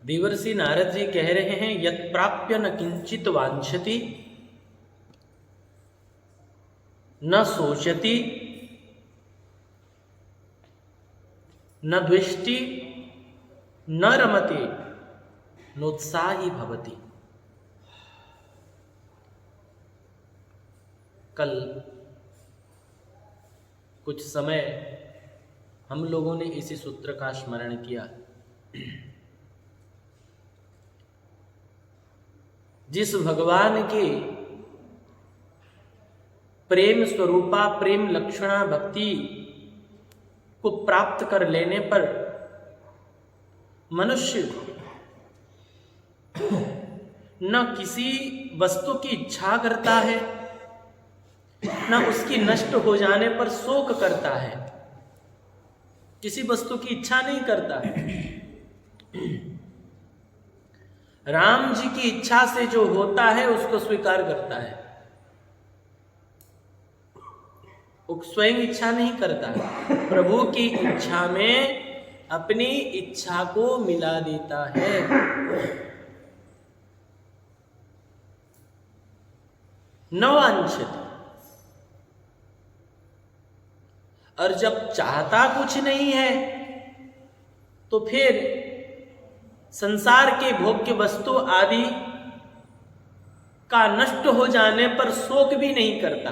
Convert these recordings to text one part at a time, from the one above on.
देवर्षि नारद जी कह रहे हैं यत् प्राप्य न किंचित वांछति न सोचति न द्वेष्टि न रमति नोत्साही भवति। कल कुछ समय हम लोगों ने इसी सूत्र का स्मरण किया। जिस भगवान के प्रेम स्वरूपा प्रेम लक्षणा भक्ति को प्राप्त कर लेने पर मनुष्य न किसी वस्तु की इच्छा करता है न उसकी नष्ट हो जाने पर शोक करता है, किसी वस्तु की इच्छा नहीं करता है। राम जी की इच्छा से जो होता है उसको स्वीकार करता है, वो स्वयं इच्छा नहीं करता, प्रभु की इच्छा में अपनी इच्छा को मिला देता है। न वांछति, और जब चाहता कुछ नहीं है तो फिर संसार के भोग्य वस्तु आदि का नष्ट हो जाने पर शोक भी नहीं करता।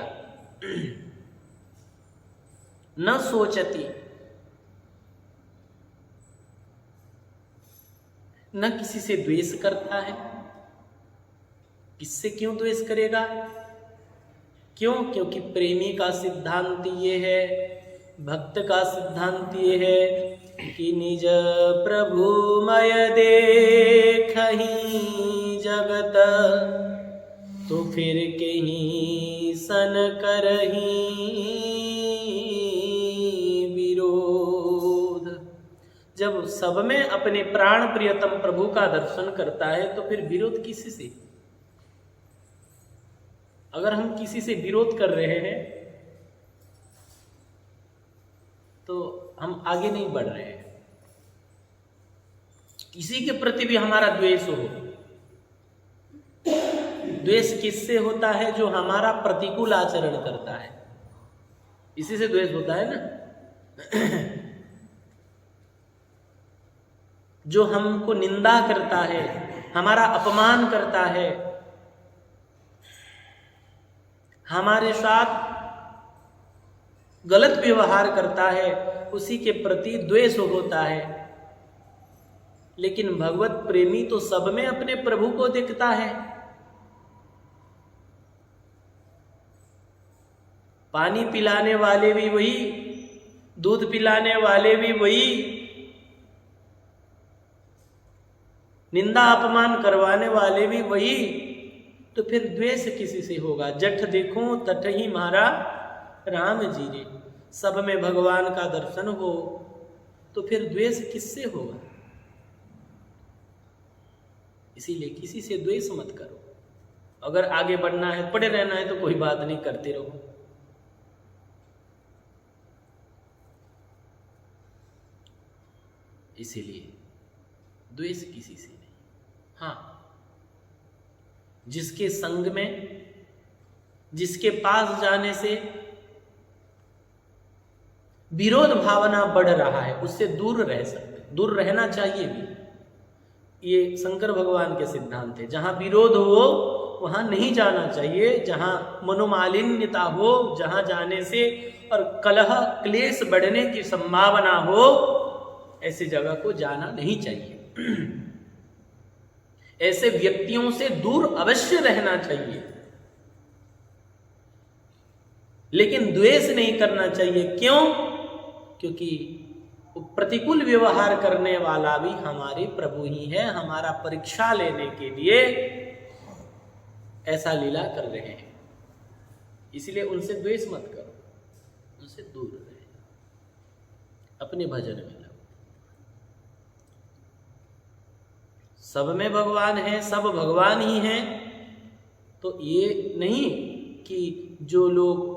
न सोचती, न किसी से द्वेष करता है। किससे क्यों द्वेष करेगा? क्यों? क्योंकि प्रेमी का सिद्धांत ये है, भक्त का सिद्धांत ये है कि निज प्रभुमय देखहि जगत, तो फिर कहीं सन करही विरोध। जब सब में अपने प्राण प्रियतम प्रभु का दर्शन करता है तो फिर विरोध किसी से? अगर हम किसी से विरोध कर रहे हैं तो हम आगे नहीं बढ़ रहे हैं। किसी के प्रति भी हमारा द्वेष हो, द्वेष किससे होता है? जो हमारा प्रतिकूल आचरण करता है, इसी से द्वेष होता है ना। जो हमको निंदा करता है, हमारा अपमान करता है, हमारे साथ गलत व्यवहार करता है, उसी के प्रति द्वेष होता है। लेकिन भगवत प्रेमी तो सब में अपने प्रभु को देखता है। पानी पिलाने वाले भी वही, दूध पिलाने वाले भी वही, निंदा अपमान करवाने वाले भी वही, तो फिर द्वेष किसी से होगा? जठ देखो तठ ही मारा राम जी रे। सब में भगवान का दर्शन हो तो फिर द्वेष किससे होगा? इसीलिए किसी से द्वेष मत करो। अगर आगे बढ़ना है, पड़े रहना है तो कोई बात नहीं, करते रहो। इसीलिए द्वेष किसी से नहीं। हाँ, जिसके संग में, जिसके पास जाने से विरोध भावना बढ़ रहा है, उससे दूर रह सकते, दूर रहना चाहिए भी। ये शंकर भगवान के सिद्धांत है। जहां विरोध हो वहां नहीं जाना चाहिए, जहां मनोमालिन्यता हो, जहां जाने से और कलह क्लेश बढ़ने की संभावना हो, ऐसी जगह को जाना नहीं चाहिए। ऐसे व्यक्तियों से दूर अवश्य रहना चाहिए, लेकिन द्वेष नहीं करना चाहिए। क्यों? क्योंकि प्रतिकूल व्यवहार करने वाला भी हमारे प्रभु ही है। हमारा परीक्षा लेने के लिए ऐसा लीला कर रहे हैं। इसलिए उनसे द्वेष मत करो, उनसे दूर रहे, अपने भजन में लगो। सब में भगवान है, सब भगवान ही हैं। तो ये नहीं कि जो लोग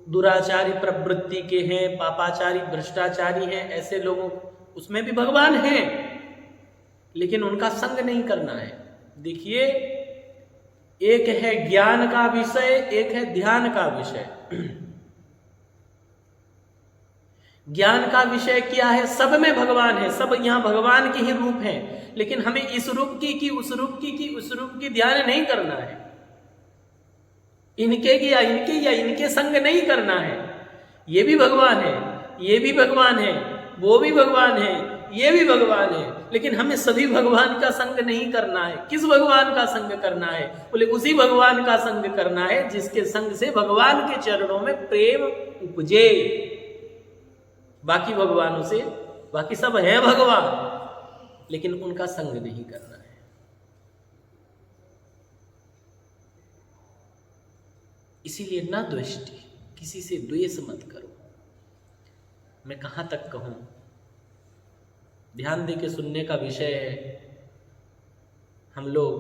दुराचारी प्रवृत्ति के हैं, पापाचारी भ्रष्टाचारी हैं, ऐसे लोगों, उसमें भी भगवान हैं। लेकिन उनका संग नहीं करना है। देखिए, एक है ज्ञान का विषय, एक है ध्यान का विषय। ज्ञान का विषय क्या है? सब में भगवान है, सब यहां भगवान के ही रूप हैं, लेकिन हमें इस रूप की उस रूप की उस रूप की ध्यान नहीं करना है। इनके या इनके संग नहीं करना है। ये भी भगवान है, ये भी भगवान है, वो भी भगवान है, ये भी भगवान है, लेकिन हमें सभी भगवान का संग नहीं करना है। किस भगवान का संग करना है? बोले उसी भगवान का संग करना है जिसके संग से भगवान के चरणों में प्रेम उपजे। बाकी भगवानों से, बाकी सब है भगवान, लेकिन उनका संग नहीं करना है। इसीलिए न द्वेष्टि, किसी से द्वेष मत करो। मैं कहां तक कहूं, ध्यान दे के सुनने का विषय है। हम लोग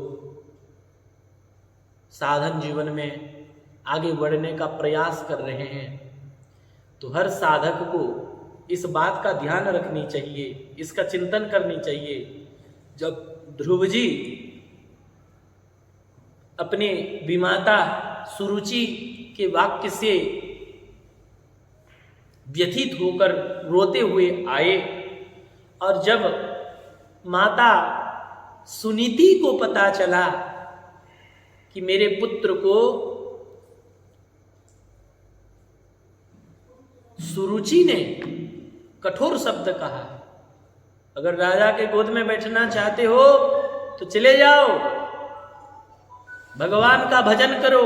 साधन जीवन में आगे बढ़ने का प्रयास कर रहे हैं, तो हर साधक को इस बात का ध्यान रखनी चाहिए, इसका चिंतन करनी चाहिए। जब ध्रुव जी अपने विमाता सुरुचि के वाक्य से व्यथित होकर रोते हुए आए, और जब माता सुनीति को पता चला कि मेरे पुत्र को सुरुचि ने कठोर शब्द कहा, अगर राजा के गोद में बैठना चाहते हो तो चले जाओ, भगवान का भजन करो,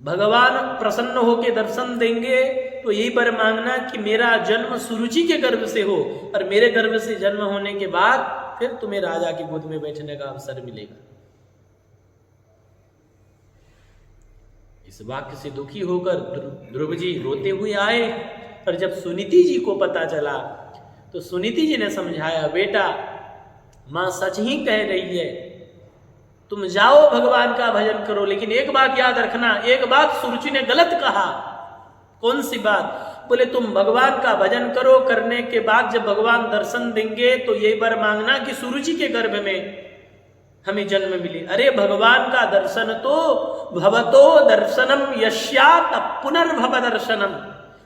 भगवान प्रसन्न होकर दर्शन देंगे, तो यही वर मांगना कि मेरा जन्म सुरुचि के गर्भ से हो, और मेरे गर्भ से जन्म होने के बाद फिर तुम्हें राजा की गोद में बैठने का अवसर मिलेगा। इस वाक्य से दुखी होकर ध्रुव जी रोते हुए आए, और जब सुनीति जी को पता चला तो सुनीति जी ने समझाया, बेटा मां सच ही कह रही है, तुम जाओ भगवान का भजन करो, लेकिन एक बात याद रखना, एक बात सुरुचि ने गलत कहा। कौन सी बात? बोले तुम भगवान का भजन करो, करने के बाद जब भगवान दर्शन देंगे तो यही वर मांगना कि सुरुचि के गर्भ में हमें जन्म मिले। अरे भगवान का दर्शन तो भवतो दर्शनम यस्यात् पुनर्भव दर्शनम,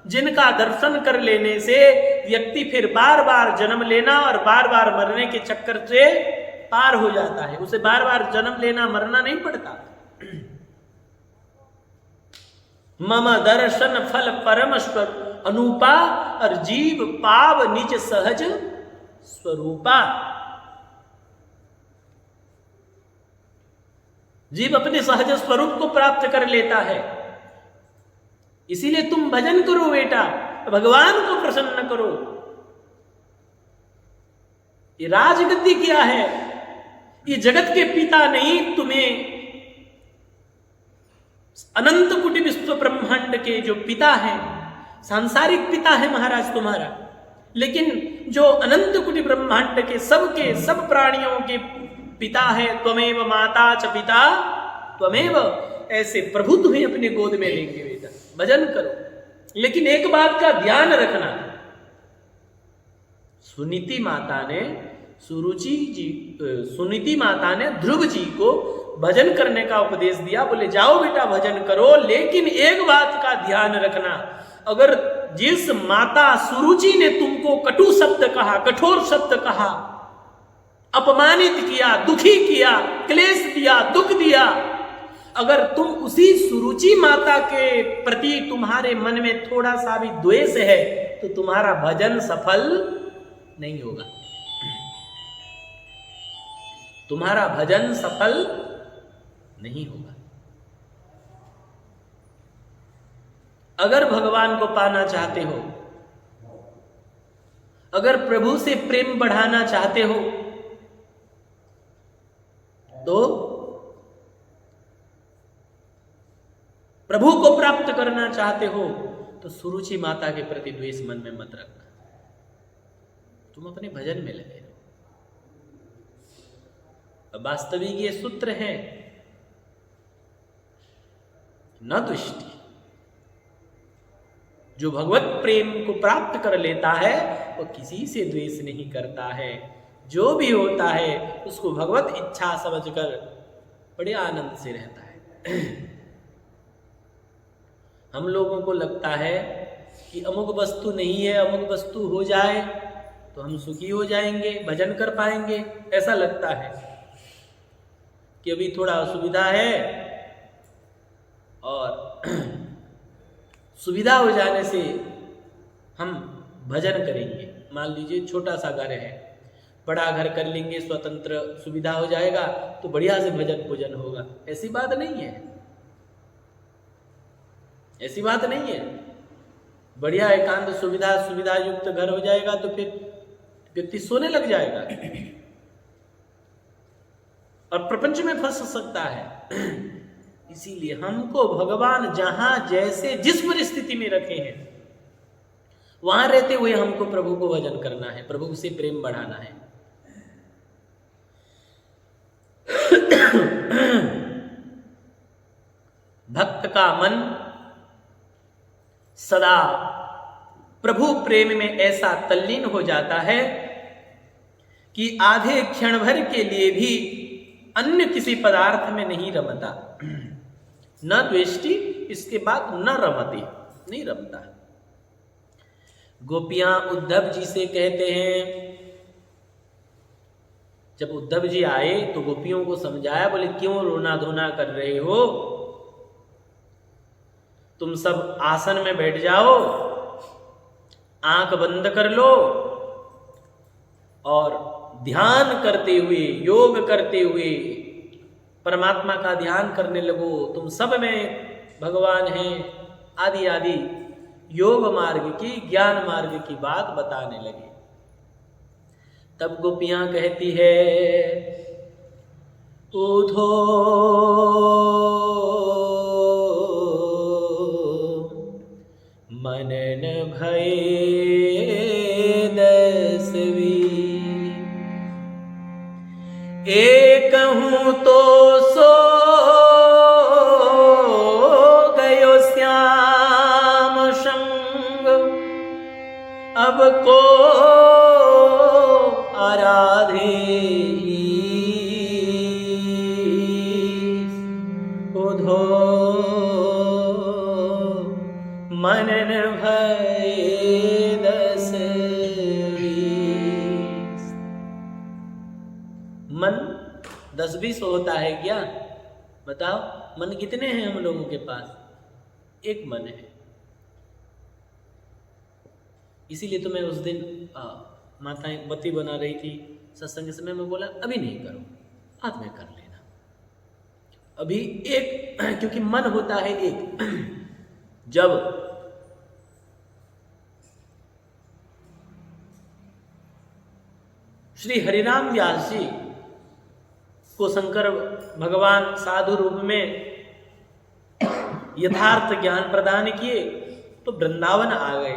जिनका दर्शन कर लेने से व्यक्ति फिर बार बार जन्म लेना और बार बार मरने के चक्कर से पार हो जाता है, उसे बार बार जन्म लेना मरना नहीं पड़ता। मम दर्शन फल परम अनुपा, और जीव पाव निज सहज स्वरूपा। जीव अपने सहज स्वरूप को प्राप्त कर लेता है। इसीलिए तुम भजन करो बेटा, भगवान को प्रसन्न करो। ये राजगद्दी क्या है? ये जगत के पिता नहीं, तुम्हें अनंत कोटि विश्व ब्रह्मांड के जो पिता हैं, सांसारिक पिता है महाराज तुम्हारा, लेकिन जो अनंत कोटि ब्रह्मांड के सब प्राणियों के पिता है, त्वमेव माता च पिता त्वमेव, ऐसे प्रभु तुम्हें अपने गोद में लेंगे बेटा, भजन करो। लेकिन एक बात का ध्यान रखना, सुनीति माता ने ध्रुव जी को भजन करने का उपदेश दिया। बोले जाओ बेटा भजन करो, लेकिन एक बात का ध्यान रखना, अगर जिस माता सुरुचि ने तुमको कटु शब्द कहा, कठोर शब्द कहा, अपमानित किया, दुखी किया, क्लेश दिया, दुख दिया, अगर तुम उसी सुरुचि माता के प्रति तुम्हारे मन में थोड़ा सा भी द्वेष है, तो तुम्हारा भजन सफल नहीं होगा, तुम्हारा भजन सफल नहीं होगा। अगर भगवान को पाना चाहते हो, अगर प्रभु से प्रेम बढ़ाना चाहते हो, तो प्रभु को प्राप्त करना चाहते हो, तो सुरुचि माता के प्रति द्वेष मन में मत रखना, तुम अपने भजन में लगे रहो। वास्तविक ये सूत्र है, न दुष्टि। जो भगवत प्रेम को प्राप्त कर लेता है वो किसी से द्वेष नहीं करता है, जो भी होता है उसको भगवत इच्छा समझकर बड़े आनंद से रहता है। हम लोगों को लगता है कि अमुक वस्तु नहीं है, अमुक वस्तु हो जाए तो हम सुखी हो जाएंगे, भजन कर पाएंगे, ऐसा लगता है कि अभी थोड़ा असुविधा है और सुविधा हो जाने से हम भजन करेंगे। मान लीजिए छोटा सा घर है, बड़ा घर कर लेंगे, स्वतंत्र सुविधा हो जाएगा तो बढ़िया से भजन पूजन होगा। ऐसी बात नहीं है, ऐसी बात नहीं है। बढ़िया एकांत सुविधा युक्त घर हो जाएगा तो फिर व्यक्ति सोने लग जाएगा और प्रपंच में फंस सकता है। इसीलिए हमको भगवान जहां जैसे जिस परिस्थिति में रखे हैं वहां रहते हुए हमको प्रभु को भजन करना है, प्रभु से प्रेम बढ़ाना है। भक्त का मन सदा प्रभु प्रेम में ऐसा तल्लीन हो जाता है कि आधे क्षण भर के लिए भी अन्य किसी पदार्थ में नहीं रमता। न द्वेष्टि, इसके बाद न रमती, नहीं रमता। गोपियां उद्धव जी से कहते हैं, जब उद्धव जी आए तो गोपियों को समझाया, बोले क्यों रोना धोना कर रहे हो, तुम सब आसन में बैठ जाओ, आंख बंद कर लो और ध्यान करते हुए, योग करते हुए परमात्मा का ध्यान करने लगो। तुम सब में भगवान हैं, आदि आदि योग मार्ग की, ज्ञान मार्ग की बात बताने लगे। तब गोपियां कहती है, उधो मनन भये दसवी, एकहूं तो सो गयो श्याम संग, अब को आराधे उधो मनन भये दसवी। मन 10-20 होता है क्या? बताओ, मन कितने हैं हम लोगों के पास? एक मन है। इसीलिए तो मैं उस दिन माताएं बत्ती बना रही थी सत्संग के समय में, बोला अभी नहीं करो, बाद में कर लेना, अभी एक, क्योंकि मन होता है एक। जब श्री हरिराम व्यास जी को शंकर भगवान साधु रूप में यथार्थ ज्ञान प्रदान किए तो वृंदावन आ गए।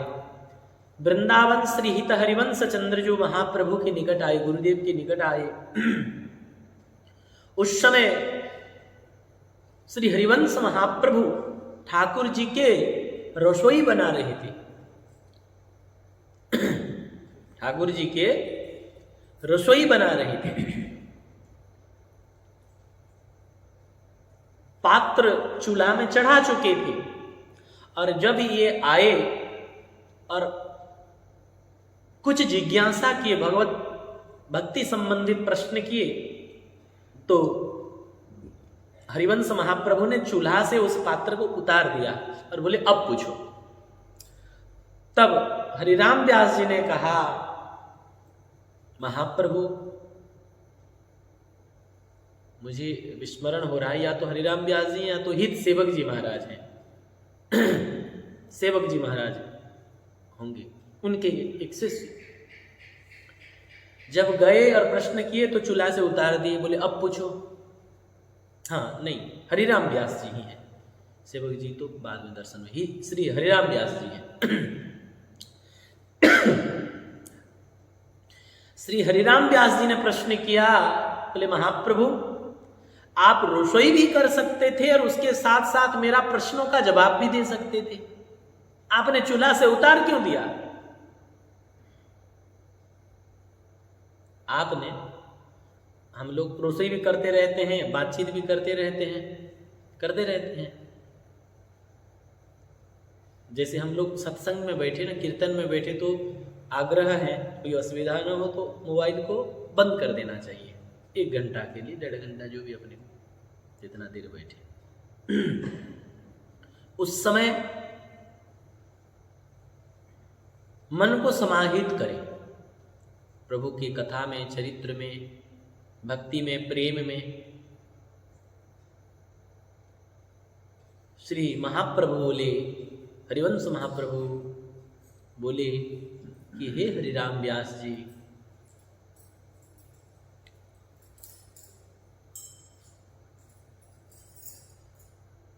वृंदावन श्री हित हरिवंश चंद्रजू महाप्रभु के निकट आए, गुरुदेव के निकट आए। उस समय श्री हरिवंश महाप्रभु ठाकुर जी के रसोई बना रहे थे। ठाकुर जी के रसोई बना रहे थे। पात्र चूल्हा में चढ़ा चुके थे और जब ये आए और कुछ जिज्ञासा किए, भगवत भक्ति संबंधित प्रश्न किए, तो हरिवंश महाप्रभु ने चूल्हा से उस पात्र को उतार दिया और बोले अब पूछो। तब हरिराम व्यास जी ने कहा, महाप्रभु मुझे विस्मरण हो रहा है, या तो हरिराम व्यास जी या तो हित सेवक जी महाराज हैं। सेवक जी महाराज होंगे, उनके एक शिष्य। जब गए और प्रश्न किए तो चूल्हा से उतार दिए, बोले अब पूछो। हाँ नहीं, हरिराम व्यास जी ही हैं, सेवक जी तो बाद में दर्शन में ही श्री हरिराम व्यास जी हैं। श्री हरिराम व्यास जी ने प्रश्न किया, बोले महाप्रभु आप रसोई भी कर सकते थे और उसके साथ साथ मेरा प्रश्नों का जवाब भी दे सकते थे, आपने चूल्हा से उतार क्यों दिया? आपने, हम लोग रसोई भी करते रहते हैं, बातचीत भी करते रहते हैं। जैसे हम लोग सत्संग में बैठे ना, कीर्तन में बैठे, तो आग्रह है कोई असुविधा ना हो तो मोबाइल को बंद कर देना चाहिए 1 घंटा के लिए, 1.5 घंटा, जो भी अपने जितना देर बैठे। उस समय मन को समाहित करें प्रभु की कथा में, चरित्र में, भक्ति में, प्रेम में। श्री महाप्रभु बोले, हरिवंश महाप्रभु बोले कि हे हरिराम व्यास जी,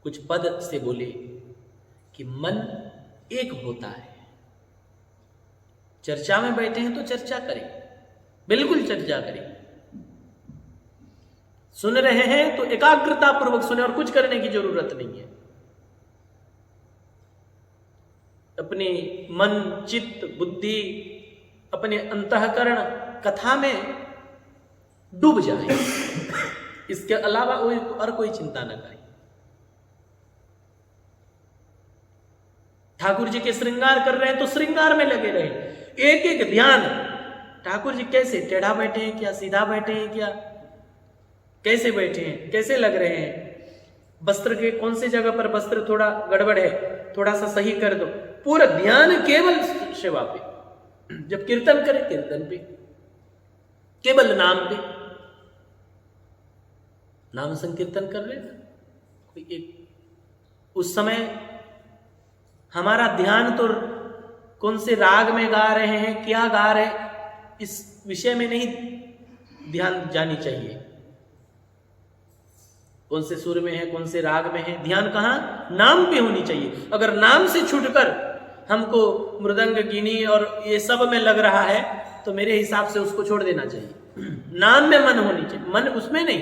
कुछ पद से बोले कि मन एक होता है। चर्चा में बैठे हैं तो चर्चा करें, बिल्कुल चर्चा करें। सुन रहे हैं तो एकाग्रता पूर्वक सुने और कुछ करने की जरूरत नहीं है। अपने मन, चित्त, बुद्धि, अपने अंतःकरण कथा में डूब जाए। इसके अलावा और कोई चिंता न करें। ठाकुर जी के श्रृंगार कर रहे हैं तो श्रृंगार में लगे रहे। एक एक ध्यान, ठाकुर जी कैसे, टेढ़ा बैठे हैं क्या, सीधा बैठे हैं क्या, कैसे बैठे हैं, कैसे लग रहे हैं, वस्त्र के कौन सी जगह पर वस्त्र थोड़ा गड़बड़ है, थोड़ा सा सही कर दो। पूरा ध्यान केवल सेवा पे। जब कीर्तन करें, कीर्तन पे, केवल नाम पे, नाम संकीर्तन कर रहे हैं कोई एक। उस समय हमारा ध्यान तो कौन से राग में गा रहे हैं, क्या गा रहे हैं, इस विषय में नहीं ध्यान जानी चाहिए। कौन से सुर में है, कौन से राग में है, ध्यान कहां, नाम पे होनी चाहिए। अगर नाम से छूटकर हमको मृदंग, गिनी और ये सब में लग रहा है तो मेरे हिसाब से उसको छोड़ देना चाहिए। नाम में मन होनी चाहिए, मन उसमें नहीं।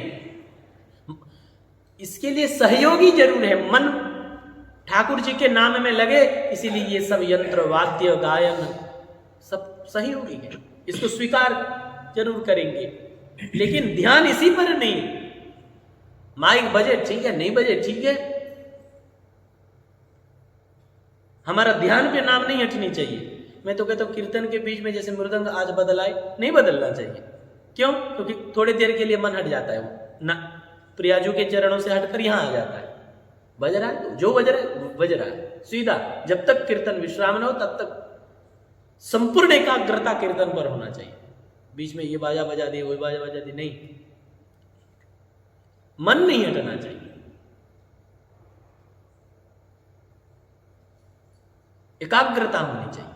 इसके लिए सहयोगी जरूर है, मन ठाकुर जी के नाम में लगे, इसीलिए ये सब यंत्र, वाद्य, गायन सब सहयोगी है, इसको स्वीकार जरूर करेंगे। लेकिन ध्यान इसी पर नहीं। माइक बजे ठीक है, नहीं बजे ठीक है, हमारा ध्यान पे नाम नहीं हटनी चाहिए। मैं तो कहता हूं कीर्तन के बीच में जैसे मृदंग आज बदलाए, नहीं बदलना चाहिए। क्यों? क्योंकि थोड़ी देर के लिए मन हट जाता है, वो ना प्रियाजू के चरणों से हटकर यहां आ जाता है। बज रहा है तो जो बज रहा है सीधा। जब तक कीर्तन विश्राम न हो तब तक संपूर्ण एकाग्रता कीर्तन पर होना चाहिए। बीच में ये बाजा बजा दी, वो बाजा बजा दी, नहीं, मन नहीं हटना चाहिए। एकाग्रता होनी चाहिए।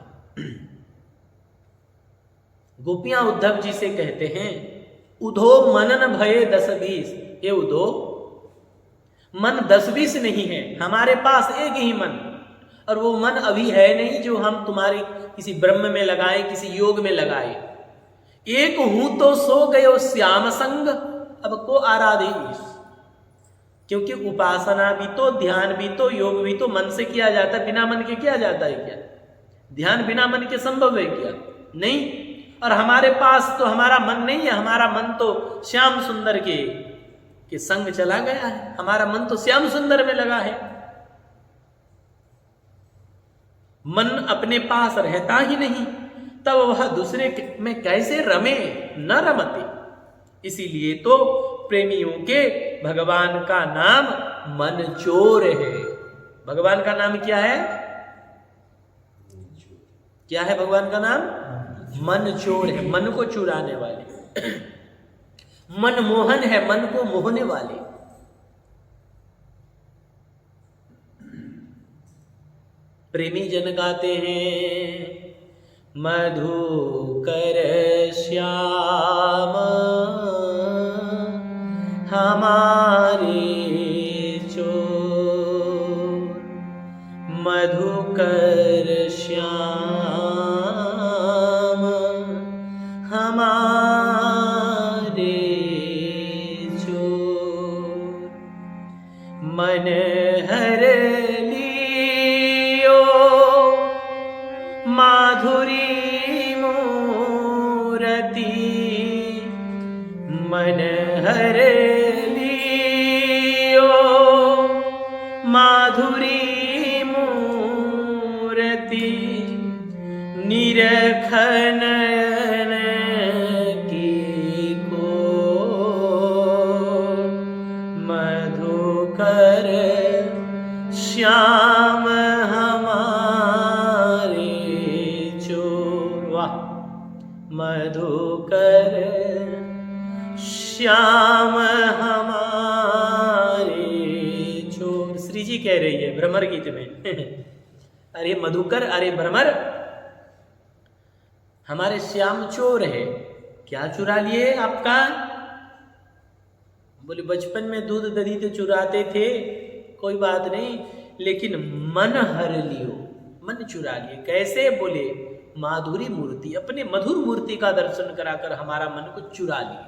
गोपियां उद्धव जी से कहते हैं, उधो मनन भये 10-20। ये उधो, मन 10-20 नहीं है, हमारे पास एक ही मन, और वो मन अभी है नहीं जो हम तुम्हारे किसी ब्रह्म में लगाए, किसी योग में लगाए। एक हूं तो सो गयो श्याम संग, अब को आराधे ईश। क्योंकि उपासना भी तो, ध्यान भी तो, योग भी तो मन से किया जाता है, बिना मन के किया जाता है क्या? ध्यान बिना मन के संभव है क्या? नहीं। और हमारे पास तो हमारा मन नहीं है, हमारा मन तो श्याम सुंदर के संग चला गया है, हमारा मन तो श्याम सुंदर में लगा है। मन अपने पास रहता ही नहीं, तब वह दूसरे में कैसे रमे, न रमते। इसीलिए तो प्रेमियों के भगवान का नाम मन चोर है। भगवान का नाम क्या है? क्या है भगवान का नाम? मन चोर है, मन को चुराने वाले। मन मोहन है, मन को मोहने वाले। प्रेमी जन गाते हैं, मधुकर श्याम हमारे चोर, मधुकर श्याम हमारे चोर। मन हर लियो मन हर लियो माधुरी मूर्ति निरखन की को मधुकर श्याम हमारे जो वाह मधुकर श्याम हमारे चोर। श्री जी कह रही है भ्रमर गीत में अरे मधुकर, अरे भ्रमर, हमारे श्याम चोर है। क्या चुरा लिए आपका? बोले बचपन में दूध दही तो चुराते थे, कोई बात नहीं, लेकिन मन हर लियो, मन चुरा लिए। कैसे? बोले माधुरी मूर्ति, अपने मधुर मूर्ति का दर्शन कराकर हमारा मन को चुरा लिए।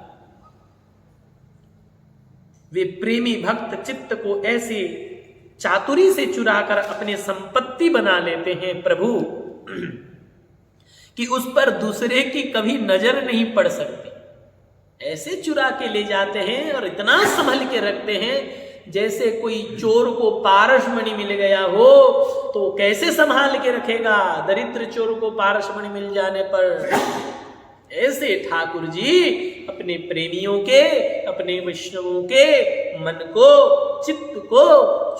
वे प्रेमी भक्त चित्त को ऐसे चातुरी से चुराकर अपने संपत्ति बना लेते हैं प्रभु कि उस पर दूसरे की कभी नजर नहीं पड़ सकती। ऐसे चुरा के ले जाते हैं और इतना संभल के रखते हैं जैसे कोई चोर को पारसमणि मिल गया हो तो कैसे संभाल के रखेगा। दरिद्र चोर को पारसमणि मिल जाने पर ऐसे ठाकुर जी अपने प्रेमियों के, अपने वैष्णवों के मन को, चित्त को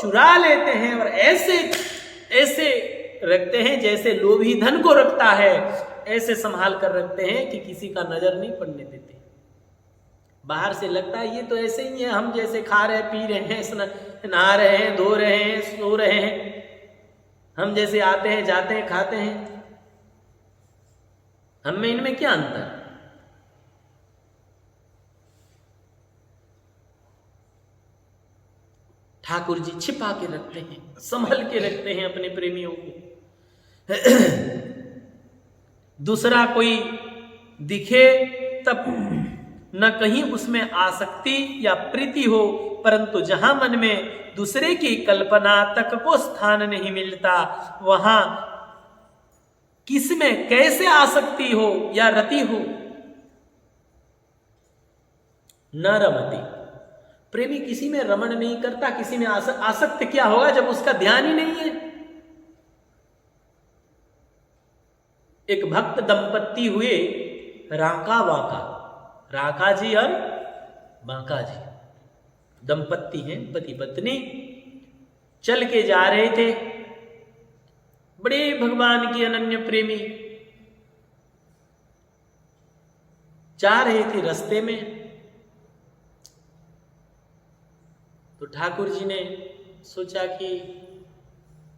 चुरा लेते हैं और ऐसे ऐसे रखते हैं जैसे लोभी धन को रखता है, ऐसे संभाल कर रखते हैं कि किसी का नजर नहीं पड़ने देते। बाहर से लगता है ये तो ऐसे ही है, हम जैसे खा रहे पी रहे हैं, नहा रहे हैं, धो रहे हैं, सो रहे हैं, हम जैसे आते हैं जाते हैं खाते हैं, हम में इनमें क्या अंतर? ठाकुर जी छिपा के रखते हैं, संभल के रखते हैं अपने प्रेमियों को। दूसरा कोई दिखे तब न कहीं उसमें आसक्ति या प्रीति हो, परंतु जहां मन में दूसरे की कल्पना तक को स्थान नहीं मिलता, वहां किसमें कैसे आसक्ति हो या रति हो, न रमती। प्रेमी किसी में रमण नहीं करता, किसी में आसक्त क्या होगा जब उसका ध्यान ही नहीं है। एक भक्त दंपत्ति हुए राका बाका, राका जी और बांका जी दंपत्ति हैं, पति पत्नी। चल के जा रहे थे, बड़े भगवान की अनन्य प्रेमी, जा रहे थे रास्ते में तो ठाकुर जी ने सोचा कि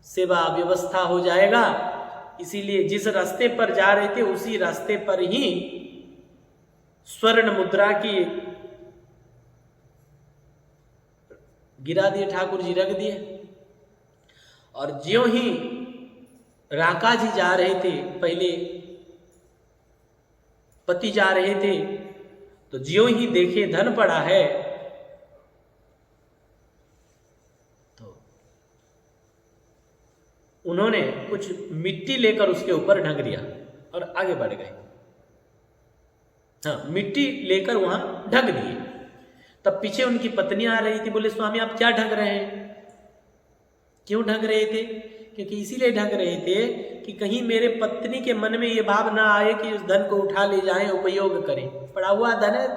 सेवा व्यवस्था हो जाएगा, इसीलिए जिस रास्ते पर जा रहे थे उसी रास्ते पर ही स्वर्ण मुद्रा की गिरा दिए, ठाकुर जी रख दिए। और ज्यों ही राका जी जा रहे थे, पहले पति जा रहे थे, तो ज्यों ही देखे धन पड़ा है तो उन्होंने कुछ मिट्टी लेकर उसके ऊपर ढक दिया और आगे बढ़ गए। हाँ, मिट्टी लेकर वहां ढक दिए। तब पीछे उनकी पत्नी आ रही थी, बोले स्वामी आप क्या ढक रहे हैं? क्यों ढक रहे थे? क्योंकि इसीलिए ढक रहे थे कि कहीं मेरे पत्नी के मन में ये भाव ना आए कि उस धन को उठा ले जाएं, उपयोग करें, पड़ा हुआ धन है,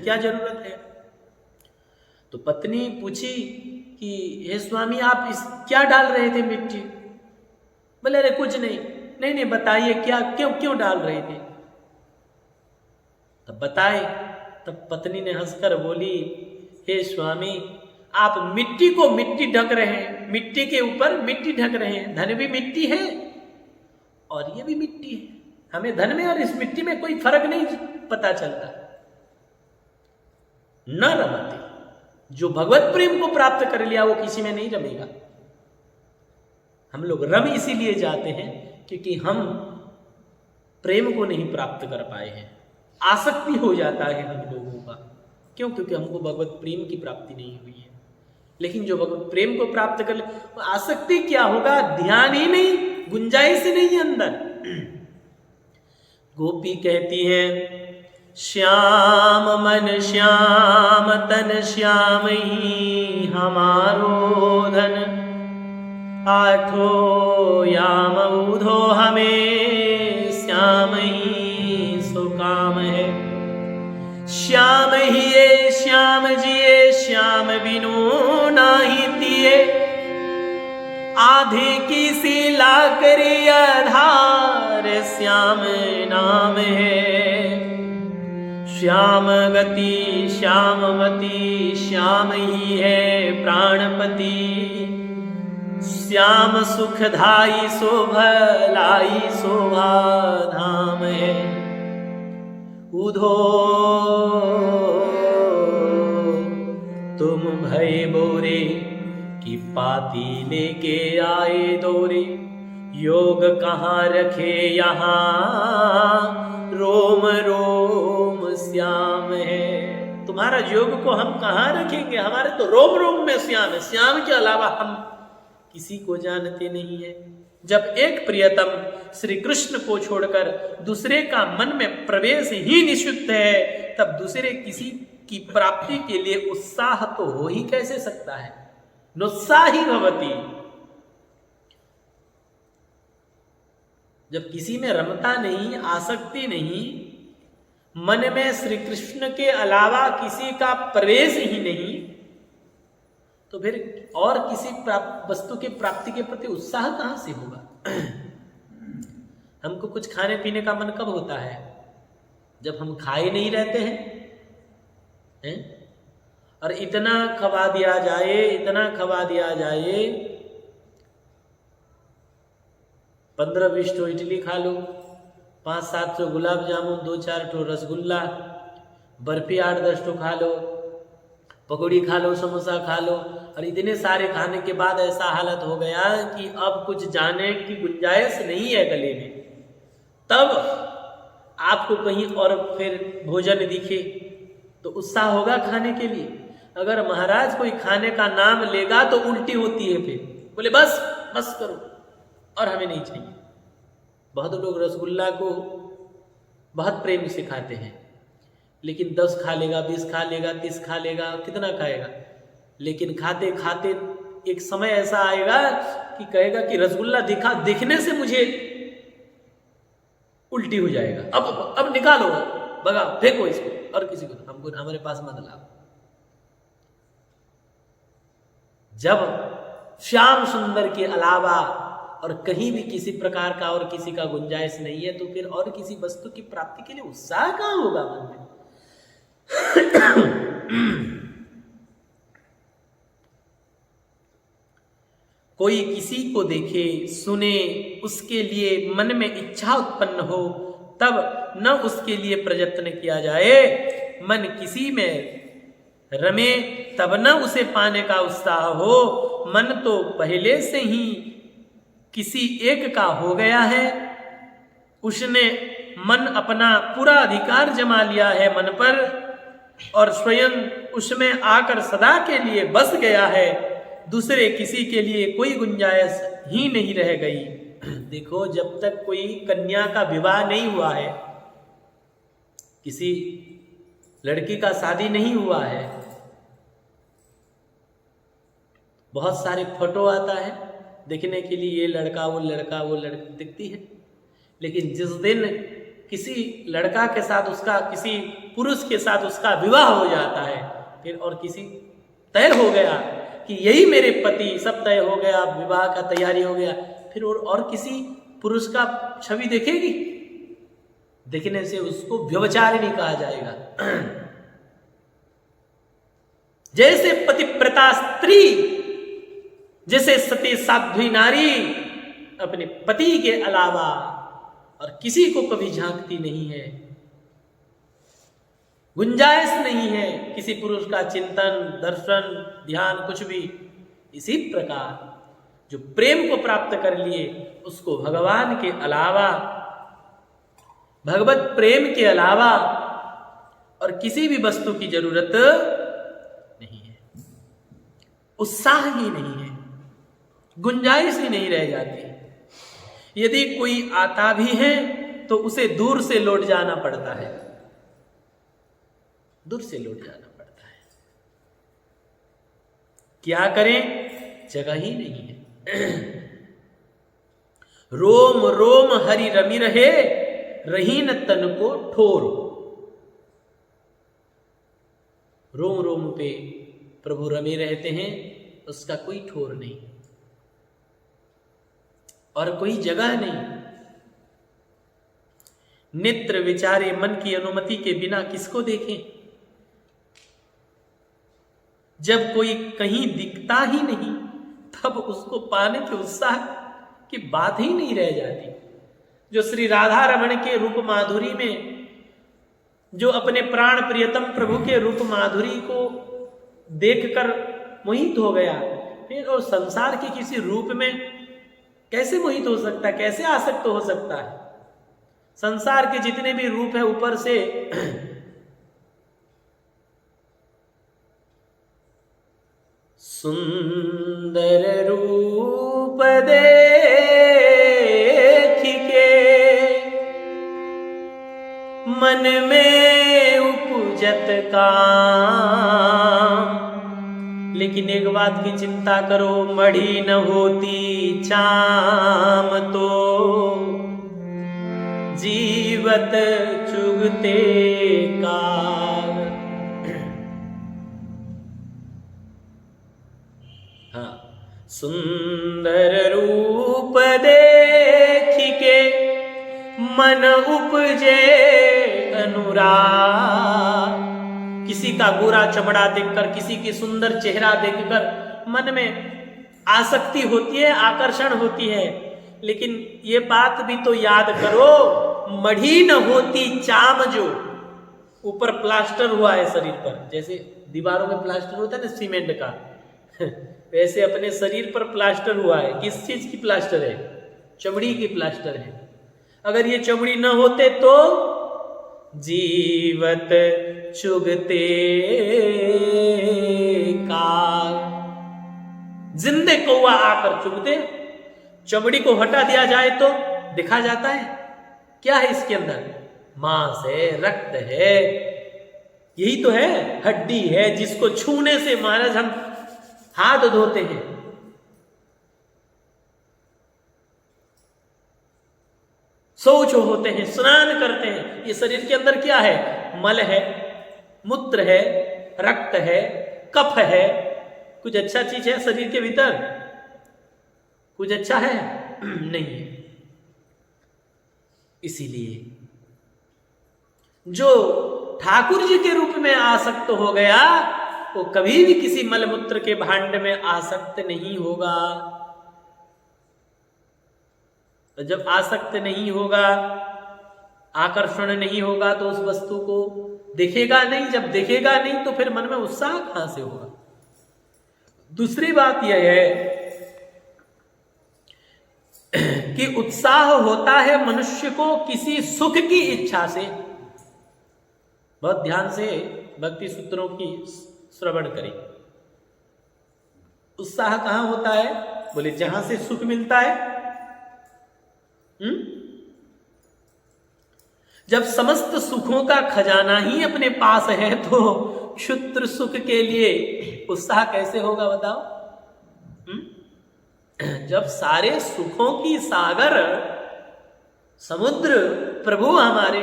क्या जरूरत है। तो पत्नी पूछी कि हे स्वामी आप इस क्या डाल रहे थे मिट्टी? बोले अरे कुछ नहीं। नहीं बताइए क्या, क्यों डाल रहे थे? तब बताए। तब पत्नी ने हंसकर बोली हे स्वामी आप मिट्टी को मिट्टी ढक रहे हैं, मिट्टी के ऊपर मिट्टी ढक रहे हैं, धन भी मिट्टी है और ये भी मिट्टी है, हमें धन में और इस मिट्टी में कोई फर्क नहीं पता चलता। न रमते, जो भगवत प्रेम को प्राप्त कर लिया वो किसी में नहीं रमेगा। हम लोग रम इसीलिए जाते हैं क्योंकि हम प्रेम को नहीं प्राप्त कर पाए हैं, आसक्ति हो जाता है हम लोगों का। क्यों? क्योंकि हमको भगवत प्रेम की प्राप्ति नहीं हुई है। लेकिन जो भगवत प्रेम को प्राप्त कर ले, आसक्ति क्या होगा? ध्यान ही नहीं, गुंजाइश ही नहीं है अंदर। गोपी कहती है श्याम मन श्याम तन श्याम ही हमारो धन, आठो याम ऊधो हमें श्याम ही सो काम है। श्याम ही ये श्याम जिए श्याम बिनु नाही तिए, आधे की सिला करी आधार श्याम नाम है। श्याम गति श्यामवती श्याम ही है प्राणपति, श्याम सुखदाई शोभलाई शोभा धाम है। उधो तुम भय बोरे कि पाती लेके आए दौरे, योग कहाँ रखे यहाँ रोम रोम श्याम है। तुम्हारा योग को हम कहाँ रखेंगे, हमारे तो रोम रोम में श्याम है। श्याम के अलावा हम किसी को जानते नहीं है। जब एक प्रियतम श्री कृष्ण को छोड़कर दूसरे का मन में प्रवेश ही निषिद्ध है, तब दूसरे किसी की प्राप्ति के लिए उत्साह तो हो ही कैसे सकता है। नुत्साही भवती, जब किसी में रमता नहीं, आसक्ति नहीं, मन में श्री कृष्ण के अलावा किसी का प्रवेश ही नहीं, तो फिर और किसी वस्तु की प्राप्ति के प्रति उत्साह कहां से होगा। हमको कुछ खाने पीने का मन कब होता है, जब हम खाए नहीं रहते हैं? और इतना खवा दिया जाए, इतना खवा दिया जाए, 15-20 ठो इडली खा लो, 5-7 ठो गुलाब जामुन, 2-4 ठो रसगुल्ला, बर्फी 8-10 ठो खा लो, पकौड़ी खा लो, समोसा खा लो, और इतने सारे खाने के बाद ऐसा हालत हो गया कि अब कुछ जाने की गुंजाइश नहीं है गले में। तब आपको कहीं और फिर भोजन दिखे तो उत्साह होगा खाने के लिए। अगर महाराज कोई खाने का नाम लेगा तो उल्टी होती है, फिर बोले बस बस करो और हमें नहीं चाहिए। बहुत लोग रसगुल्ला को बहुत प्रेम से खाते हैं, लेकिन 10 खा लेगा, 20 खा लेगा, 30 खा लेगा, कितना खाएगा। लेकिन खाते खाते एक समय ऐसा आएगा कि कहेगा कि रसगुल्ला दिखने से मुझे उल्टी हो जाएगा, अब निकालो, भगा फेंको इसको, और किसी को हमको हमारे पास मत लाओ। जब श्याम सुंदर के अलावा और कहीं भी किसी प्रकार का और किसी का गुंजाइश नहीं है, तो फिर और किसी वस्तु की प्राप्ति के लिए उत्साह कहां होगा मन में। कोई किसी को देखे सुने, उसके लिए मन में इच्छा उत्पन्न हो, तब न उसके लिए प्रयत्न किया जाए। मन किसी में रमे तब न उसे पाने का उत्साह हो। मन तो पहले से ही किसी एक का हो गया है, उसने मन अपना पूरा अधिकार जमा लिया है मन पर, और स्वयं उसमें आकर सदा के लिए बस गया है। दूसरे किसी के लिए कोई गुंजाइश ही नहीं रह गई। देखो, जब तक कोई कन्या का विवाह नहीं हुआ है, किसी लड़की का शादी नहीं हुआ है, बहुत सारे फोटो आता है देखने के लिए, ये लड़का वो लड़की दिखती है। लेकिन जिस दिन किसी लड़का के साथ उसका, किसी पुरुष के साथ उसका विवाह हो जाता है, फिर और किसी तय हो गया कि यही मेरे पति, सब तय हो गया, विवाह का तैयारी हो गया, फिर और किसी पुरुष का छवि देखेगी, देखने से उसको व्यभिचारिणी कहा जाएगा। जैसे पतिव्रता स्त्री, जैसे सती साध्वी नारी अपने पति के अलावा और किसी को कभी झांकती नहीं है, गुंजाइश नहीं है किसी पुरुष का चिंतन, दर्शन, ध्यान, कुछ भी। इसी प्रकार जो प्रेम को प्राप्त कर लिए, उसको भगवान के अलावा, भगवत प्रेम के अलावा और किसी भी वस्तु की जरूरत नहीं है। उत्साह ही नहीं है, गुंजाइश ही नहीं रह जाती। यदि कोई आता भी है तो उसे दूर से लौट जाना पड़ता है। दूर से लौट जाना पड़ता है। क्या करें, जगह ही नहीं है। रोम रोम हरि रमि रहे, रही न तन को ठोर। रोम रोम पे प्रभु रमे रहते हैं, उसका कोई ठोर नहीं और कोई जगह नहीं। नेत्र विचारे मन की अनुमति के बिना किसको देखें। जब कोई कहीं दिखता ही नहीं, तब उसको पाने के उत्साह की बात ही नहीं रह जाती। जो श्री राधा रमण के रूप माधुरी में, जो अपने प्राण प्रियतम प्रभु के रूप माधुरी को देखकर मोहित हो गया, फिर और संसार के किसी रूप में कैसे मोहित हो सकता है, कैसे आसक्त हो सकता है। संसार के जितने भी रूप है ऊपर से सुंदर रूप देख के मन में उपजत काम, लेकिन एक बात की चिंता करो, मढ़ी न होती चाम तो जीवत चुगते काल। हाँ, सुंदर रूप देख के मन उपजे अनुराग। किसी का गोरा चमड़ा देखकर, किसी की सुंदर चेहरा देखकर मन में आसक्ति होती है, आकर्षण होती है। लेकिन ये बात भी तो याद करो, मढ़ी न होती चाम, जो ऊपर प्लास्टर हुआ है शरीर पर, जैसे दीवारों में प्लास्टर होता है ना सीमेंट का, वैसे अपने शरीर पर प्लास्टर हुआ है। किस चीज की प्लास्टर है? चमड़ी की प्लास्टर है। अगर ये चमड़ी न होते तो जीवत चुगते काल, जिंदे कौवा आकर चुगते। चमड़ी को हटा दिया जाए तो दिखा जाता है क्या है इसके अंदर? मांस है, रक्त है, यही तो है, हड्डी है, जिसको छूने से महाराज हम हाथ धोते हैं। शौच होते हैं, स्नान करते हैं। ये शरीर के अंदर क्या है? मल है, मूत्र है, रक्त है, कफ है। कुछ अच्छा चीज है शरीर के भीतर? कुछ अच्छा है? नहीं है। इसीलिए जो ठाकुर जी के रूप में आसक्त हो गया, वो कभी भी किसी मलमूत्र के भांड में आसक्त नहीं होगा। तो जब आसक्त नहीं होगा, आकर्षण नहीं होगा, तो उस वस्तु को देखेगा नहीं। जब देखेगा नहीं तो फिर मन में उत्साह कहां से होगा? दूसरी बात यह है कि उत्साह होता है मनुष्य को किसी सुख की इच्छा से। बहुत ध्यान से भक्ति सूत्रों की श्रवण करें। उत्साह कहां होता है? बोले जहां से सुख मिलता है। जब समस्त सुखों का खजाना ही अपने पास है तो क्षुद्र सुख के लिए उत्साह कैसे होगा बताओ? जब सारे सुखों की सागर समुद्र प्रभु हमारे,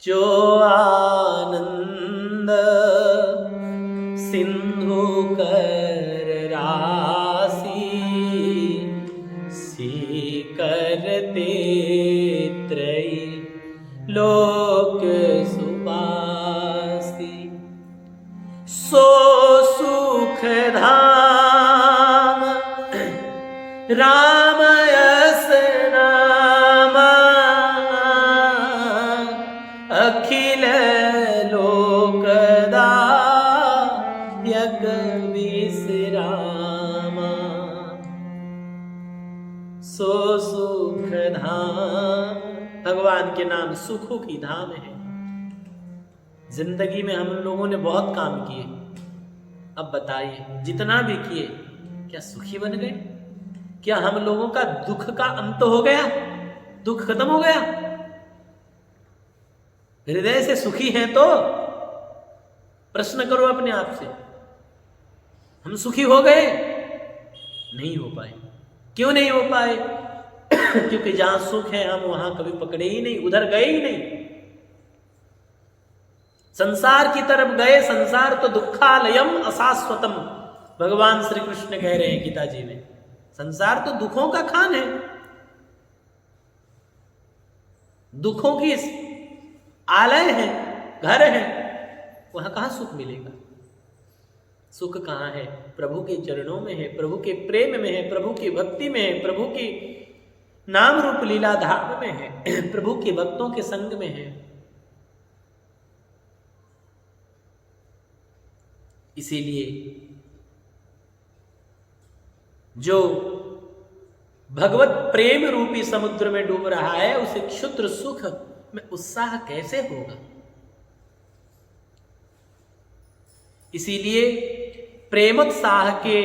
जो आनंद सिंधु कर राशि सी करते त्रयी लोक सुबासी, सो सुख धाम राम यस नामा, अखिल लोकदायक विश्रामा, सो सुख धाम। भगवान के नाम सुखों की धाम है। जिंदगी में हम लोगों ने बहुत काम किए, अब बताइए जितना भी किए क्या सुखी बन गए? क्या हम लोगों का दुख का अंत हो गया? दुख खत्म हो गया? हृदय से सुखी हैं तो प्रश्न करो अपने आप से, हम सुखी हो गए? नहीं हो पाए। क्यों नहीं हो पाए? क्योंकि जहां सुख है हम वहां कभी पकड़े ही नहीं, उधर गए ही नहीं। संसार की तरफ गए, संसार तो दुखालयम अशाश्वतम, भगवान श्री कृष्ण कह रहे हैं गीता जी में, संसार तो दुखों का खान है, दुखों की आलय है, घर है, वहां कहां सुख मिलेगा? सुख कहां है? प्रभु के चरणों में है, प्रभु के प्रेम में है, प्रभु की भक्ति में है, प्रभु की नाम रूप लीला धाम में है, प्रभु के भक्तों के संग में है। इसीलिए जो भगवत प्रेम रूपी समुद्र में डूब रहा है उसे क्षुद्र सुख में उत्साह कैसे होगा? इसीलिए प्रेमोत्साह के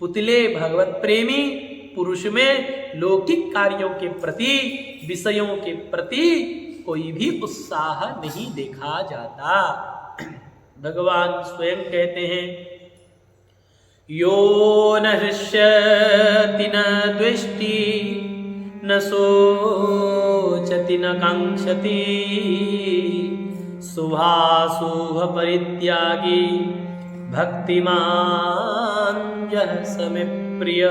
पुतले भगवत प्रेमी पुरुष में लौकिक कार्यों के प्रति, विषयों के प्रति कोई भी उत्साह नहीं देखा जाता। भगवान स्वयं कहते हैं, यो न हृष्यति न द्वेष्टि न शोचति न कांक्षति शुभाशुभ परित्यागी भक्तिमान यः स मे प्रिय।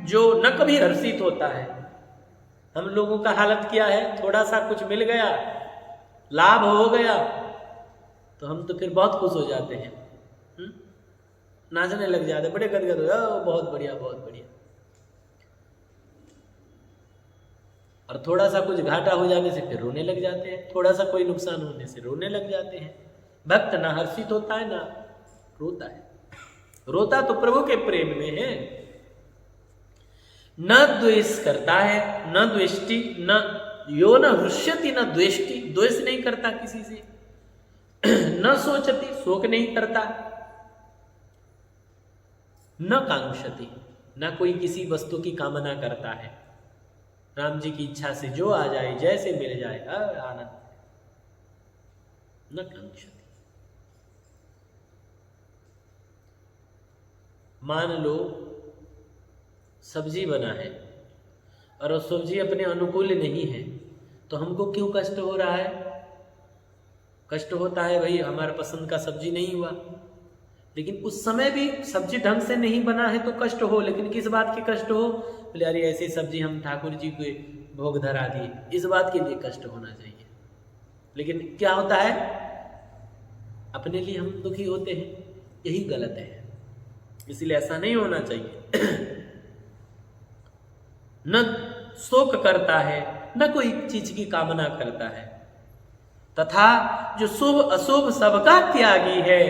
जो न कभी हर्षित होता है। हम लोगों का हालत क्या है? थोड़ा सा कुछ मिल गया, लाभ हो गया तो हम तो फिर बहुत खुश हो जाते हैं, नाचने लग जाते, बड़े गदगद हो जाते, बहुत बढ़िया बहुत बढ़िया। और थोड़ा सा कुछ घाटा हो जाने से फिर रोने लग जाते हैं, थोड़ा सा कोई नुकसान होने से रोने लग जाते हैं। भक्त ना हर्षित होता है ना रोता है, रोता तो प्रभु के प्रेम में है। न द्वेष करता है, न द्वेष्टि, न यो न हृष्यति न द्वेष्टि, द्वेष नहीं करता किसी से, न सोचती, शोक नहीं करता, न कांक्षति, न कोई किसी वस्तु की कामना करता है। राम जी की इच्छा से जो आ जाए, जैसे मिल जाए, आनंद। न कांक्षति। मान लो सब्जी बना है और वो सब्जी अपने अनुकूल नहीं है, तो हमको क्यों कष्ट हो रहा है? कष्ट होता है भाई हमारे पसंद का सब्जी नहीं हुआ, लेकिन उस समय भी सब्जी ढंग से नहीं बना है तो कष्ट हो। लेकिन किस बात की कष्ट हो? बोले अरे ऐसी सब्जी हम ठाकुर जी को भोग धरा दिए, इस बात के लिए कष्ट होना चाहिए। लेकिन क्या होता है, अपने लिए हम दुखी होते हैं, यही गलत है। इसलिए ऐसा नहीं होना चाहिए। न शोक करता है, न कोई चीज की कामना करता है, तथा जो शुभ अशुभ सबका त्यागी है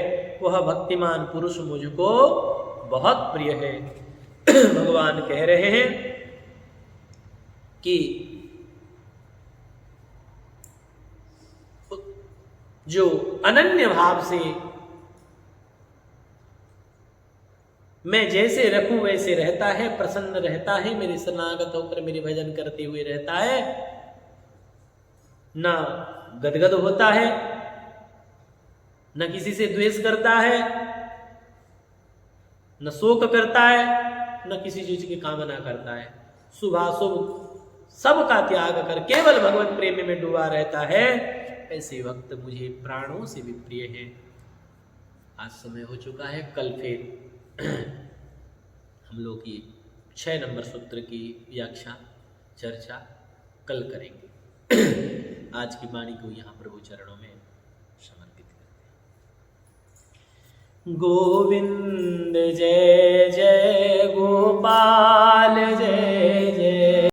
वह भक्तिमान पुरुष मुझको बहुत प्रिय है। भगवान कह रहे हैं कि जो अनन्य भाव से मैं जैसे रखूं वैसे रहता है, प्रसन्न रहता है, मेरे शरणागत होकर मेरे भजन करते हुए रहता है, ना गदगद होता है, न किसी से द्वेष करता है, न शोक करता है, न किसी चीज की कामना करता है, शुभाशुभ सबका त्याग कर केवल भगवत प्रेम में डूबा रहता है, ऐसे वक्त मुझे प्राणों से भी प्रिय है। आज समय हो चुका है, कल फिर हम लोग ये 6 नंबर सूत्र की व्याख्या चर्चा कल करेंगे। आज की वाणी को यहाँ प्रभु चरणों में समर्पित करते हैं। गोविंद जय जय गोपाल जय